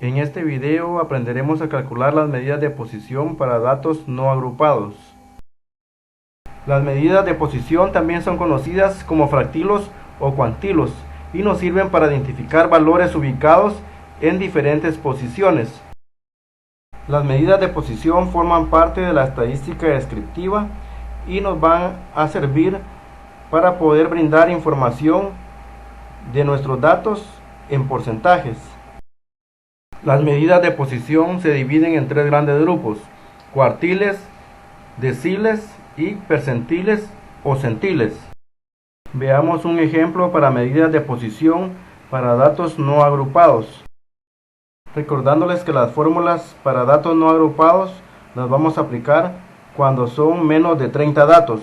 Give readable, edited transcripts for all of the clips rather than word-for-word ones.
En este video aprenderemos a calcular las medidas de posición para datos no agrupados. Las medidas de posición también son conocidas como fractilos o cuantilos y nos sirven para identificar valores ubicados en diferentes posiciones. Las medidas de posición forman parte de la estadística descriptiva y nos van a servir para poder brindar información de nuestros datos en porcentajes. Las medidas de posición se dividen en tres grandes grupos: cuartiles, deciles y percentiles o centiles. Veamos un ejemplo para medidas de posición para datos no agrupados. Recordándoles que las fórmulas para datos no agrupados las vamos a aplicar cuando son menos de 30 datos.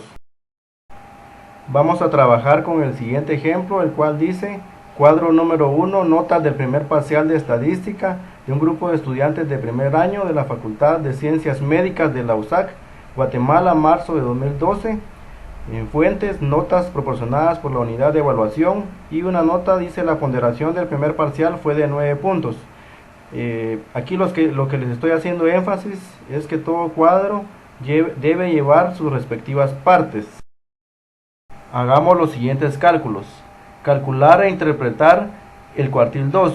Vamos a trabajar con el siguiente ejemplo, el cual dice: cuadro número 1, notas del primer parcial de estadística de un grupo de estudiantes de primer año de la Facultad de Ciencias Médicas de la USAC, Guatemala, marzo de 2012. En fuentes, notas proporcionadas por la unidad de evaluación, y una nota dice: la ponderación del primer parcial fue de 9 puntos. Aquí lo que les estoy haciendo énfasis es que todo cuadro debe llevar sus respectivas partes. Hagamos los siguientes cálculos. Calcular e interpretar el cuartil 2.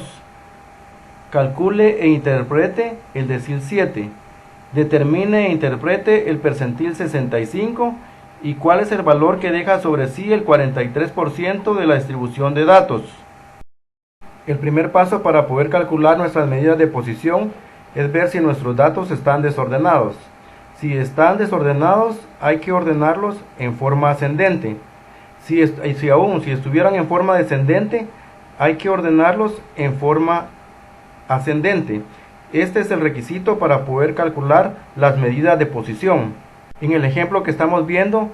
Calcule e interprete el decil 7. Determine e interprete el percentil 65 y cuál es el valor que deja sobre sí el 43% de la distribución de datos. El primer paso para poder calcular nuestras medidas de posición es ver si nuestros datos están desordenados. Si están desordenados, hay que ordenarlos en forma ascendente. Si estuvieran en forma descendente, hay que ordenarlos en forma ascendente. Este es el requisito para poder calcular las medidas de posición. En el ejemplo que estamos viendo,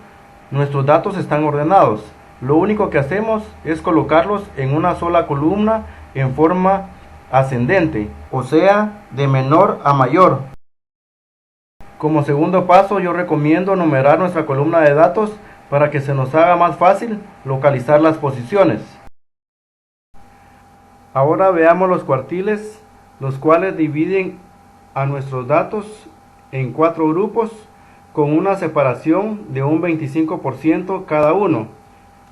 nuestros datos están ordenados. Lo único que hacemos es colocarlos en una sola columna en forma ascendente, o sea, de menor a mayor. Como segundo paso, yo recomiendo numerar nuestra columna de datos para que se nos haga más fácil localizar las posiciones. Ahora veamos los cuartiles, los cuales dividen a nuestros datos en 4 grupos con una separación de un 25% cada uno.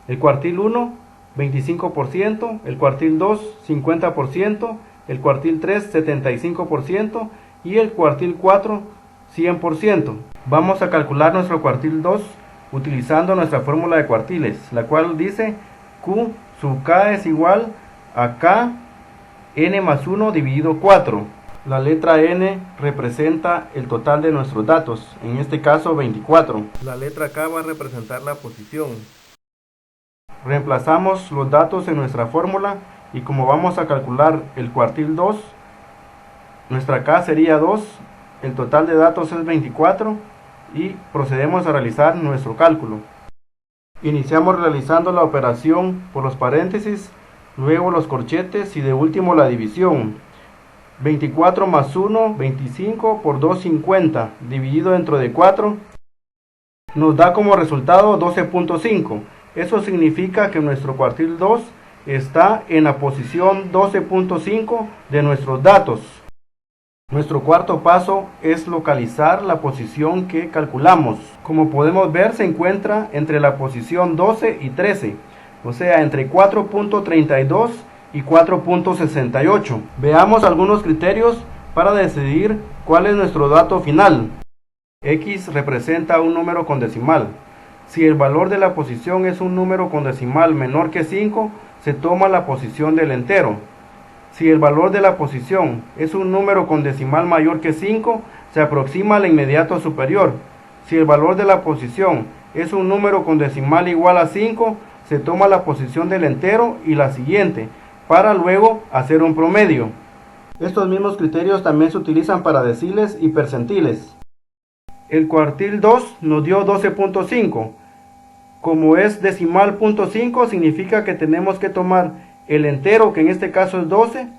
El cuartil 1, 25%, el cuartil 2, 50%, el cuartil 3, 75% y el cuartil 4, 100%. Vamos a calcular nuestro cuartil 2 utilizando nuestra fórmula de cuartiles, la cual dice: Q sub K es igual a K n más 1 dividido 4. La letra N representa el total de nuestros datos, en este caso 24. La letra K va a representar la posición. Reemplazamos los datos en nuestra fórmula y como vamos a calcular el cuartil 2, nuestra K sería 2, el total de datos es 24 y procedemos a realizar nuestro cálculo. Iniciamos realizando la operación por los paréntesis, luego los corchetes y de último la división. 24 más 1, 25 por 2, 50, dividido dentro de 4, nos da como resultado 12.5. Eso significa que nuestro cuartil 2 está en la posición 12.5 de nuestros datos. Nuestro cuarto paso es localizar la posición que calculamos. Como podemos ver, se encuentra entre la posición 12 y 13, o sea, entre 4.32 y 4.68. Veamos algunos criterios para decidir cuál es nuestro dato final. X representa un número con decimal. Si el valor de la posición es un número con decimal menor que 5, se toma la posición del entero. Si el valor de la posición es un número con decimal mayor que 5, se aproxima al inmediato superior. Si el valor de la posición es un número con decimal igual a 5, se toma la posición del entero y la siguiente, para luego hacer un promedio. Estos mismos criterios también se utilizan para deciles y percentiles. El cuartil 2 nos dio 12.5. Como es decimal .5, significa que tenemos que tomar el entero, que en este caso es 12,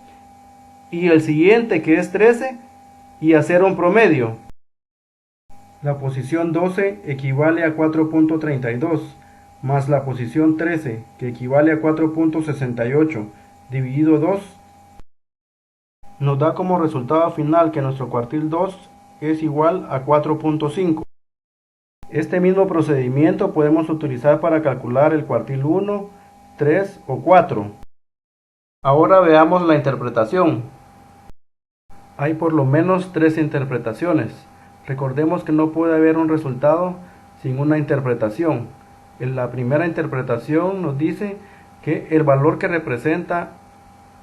y el siguiente, que es 13, y hacer un promedio. La posición 12 equivale a 4.32, más la posición 13, que equivale a 4.68, dividido 2, Nos da como resultado final que nuestro cuartil 2 es igual a 4.5. Este mismo procedimiento podemos utilizar para calcular el cuartil 1, 3 o 4. Ahora veamos la interpretación. Hay por lo menos 3 interpretaciones. Recordemos que no puede haber un resultado sin una interpretación. En la primera interpretación nos dice que el valor que representa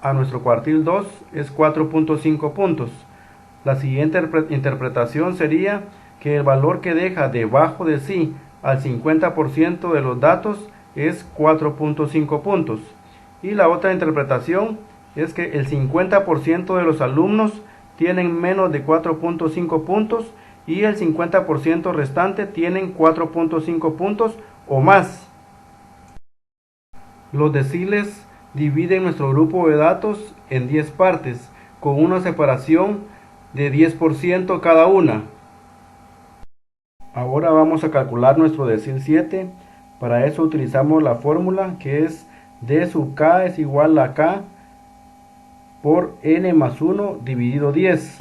a nuestro cuartil 2 es 4.5 puntos. La siguiente interpretación sería que el valor que deja debajo de sí al 50% de los datos es 4.5 puntos. Y la otra interpretación es que el 50% de los alumnos tienen menos de 4.5 puntos y el 50% restante tienen 4.5 puntos o más. Los deciles dividen nuestro grupo de datos en 10 partes, con una separación de 10% cada una. Ahora vamos a calcular nuestro decil 7. Para eso utilizamos la fórmula que es D sub k es igual a k por n más 1 dividido 10.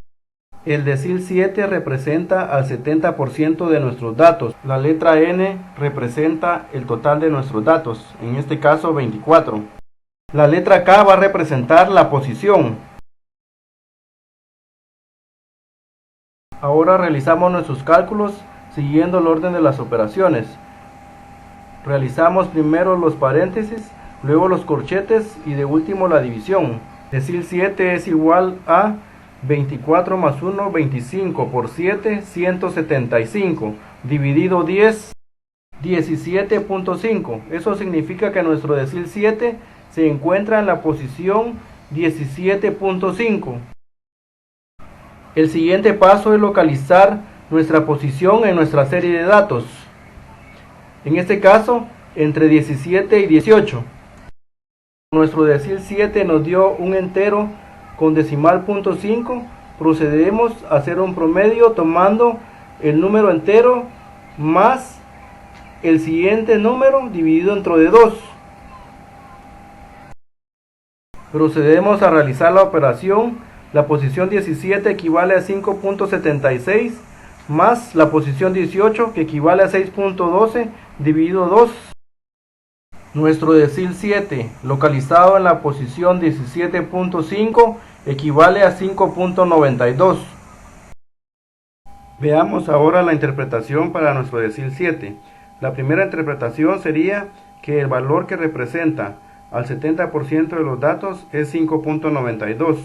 El decil 7 representa al 70% de nuestros datos. La letra n representa el total de nuestros datos, en este caso 24. La letra k va a representar la posición. Ahora realizamos nuestros cálculos siguiendo el orden de las operaciones. Realizamos primero los paréntesis, luego los corchetes y de último la división. Decil 7 es igual a 24 más 1, 25 por 7, 175, dividido 10, 17.5. Eso significa que nuestro decil 7 se encuentra en la posición 17.5. El siguiente paso es localizar nuestra posición en nuestra serie de datos. En este caso, entre 17 y 18. Nuestro decil 7 nos dio un entero con decimal punto 5. Procedemos a hacer un promedio tomando el número entero más el siguiente número dividido entre 2. Procedemos a realizar la operación. La posición 17 equivale a 5.76 más la posición 18 que equivale a 6.12 dividido 2. Nuestro decil 7 localizado en la posición 17.5 equivale a 5.92. Veamos ahora la interpretación para nuestro decil 7. La primera interpretación sería que el valor que representa al 70% de los datos es 5.92.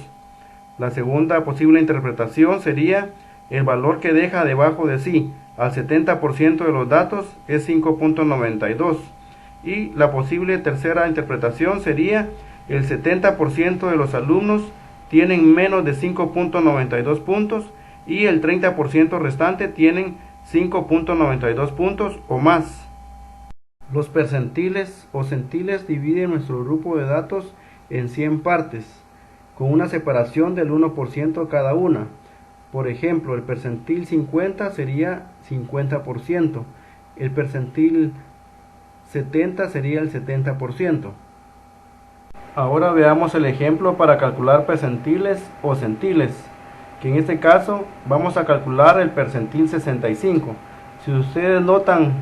La segunda posible interpretación sería el valor que deja debajo de sí al 70% de los datos es 5.92. Y la posible tercera interpretación sería el 70% de los alumnos tienen menos de 5.92 puntos y el 30% restante tienen 5.92 puntos o más. Los percentiles o centiles dividen nuestro grupo de datos en 100 partes, con una separación del 1% cada una. Por ejemplo, el percentil 50 sería 50%, el percentil 70 sería el 70%. Ahora veamos el ejemplo para calcular percentiles o centiles, que en este caso vamos a calcular el percentil 65. Si ustedes notan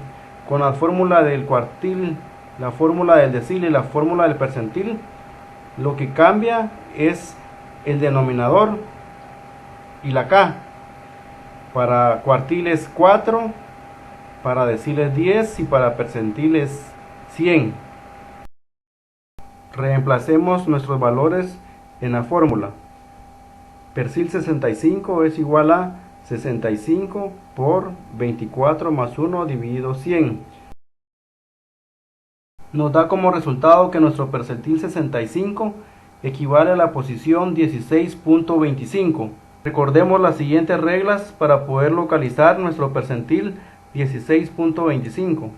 con la fórmula del cuartil, la fórmula del decil y la fórmula del percentil, lo que cambia es el denominador y la k. Para cuartiles 4, para deciles 10 y para percentiles 100. Reemplacemos nuestros valores en la fórmula. Percil 65 es igual a 65 por 24 más 1 dividido 100. Nos da como resultado que nuestro percentil 65 equivale a la posición 16.25. Recordemos las siguientes reglas para poder localizar nuestro percentil 16.25.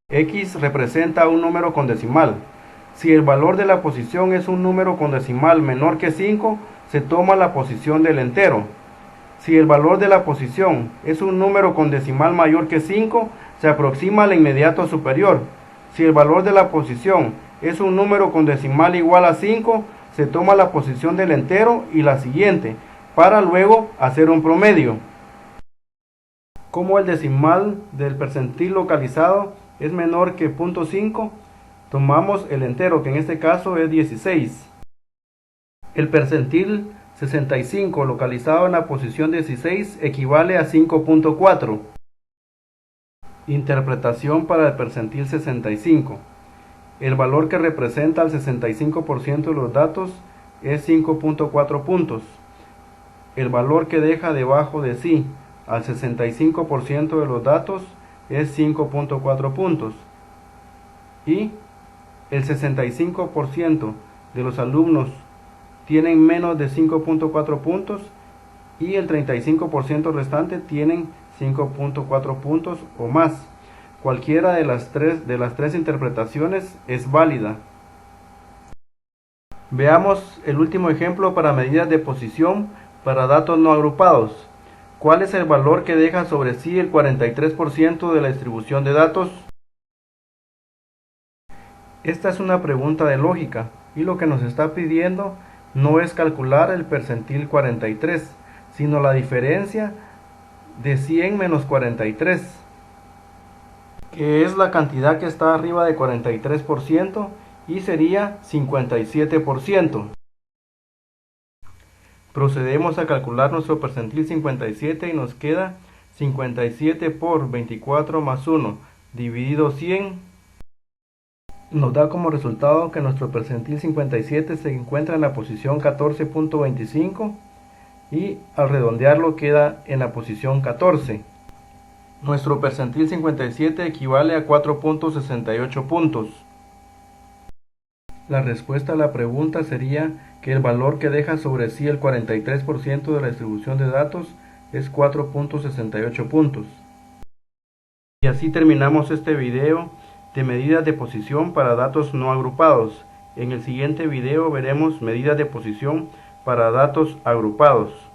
X representa un número con decimal. Si el valor de la posición es un número con decimal menor que 5, se toma la posición del entero. Si el valor de la posición es un número con decimal mayor que 5, se aproxima al inmediato superior. Si el valor de la posición es un número con decimal igual a 5, se toma la posición del entero y la siguiente, para luego hacer un promedio. Como el decimal del percentil localizado es menor que 0.5, tomamos el entero, que en este caso es 16. El percentil 65 localizado en la posición 16 equivale a 5.4. Interpretación para el percentil 65. El valor que representa al 65% de los datos es 5.4 puntos. El valor que deja debajo de sí al 65% de los datos es 5.4 puntos. Y el 65% de los alumnos tienen menos de 5.4 puntos y el 35% restante tienen 5.4 puntos o más. Cualquiera de las tres interpretaciones es válida. Veamos el último ejemplo para medidas de posición para datos no agrupados. ¿Cuál es el valor que deja sobre sí el 43% de la distribución de datos? Esta es una pregunta de lógica y lo que nos está pidiendo no es calcular el percentil 43, sino la diferencia de 100 menos 43, que es la cantidad que está arriba de 43% y sería 57%. Procedemos a calcular nuestro percentil 57 y nos queda 57 por 24 más 1 dividido 100. Nos da como resultado que nuestro percentil 57 se encuentra en la posición 14.25 y al redondearlo queda en la posición 14. Nuestro percentil 57 equivale a 4.68 puntos. La respuesta a la pregunta sería que el valor que deja sobre sí el 43% de la distribución de datos es 4.68 puntos. Y así terminamos este video de medidas de posición para datos no agrupados. En el siguiente video veremos medidas de posición para datos agrupados.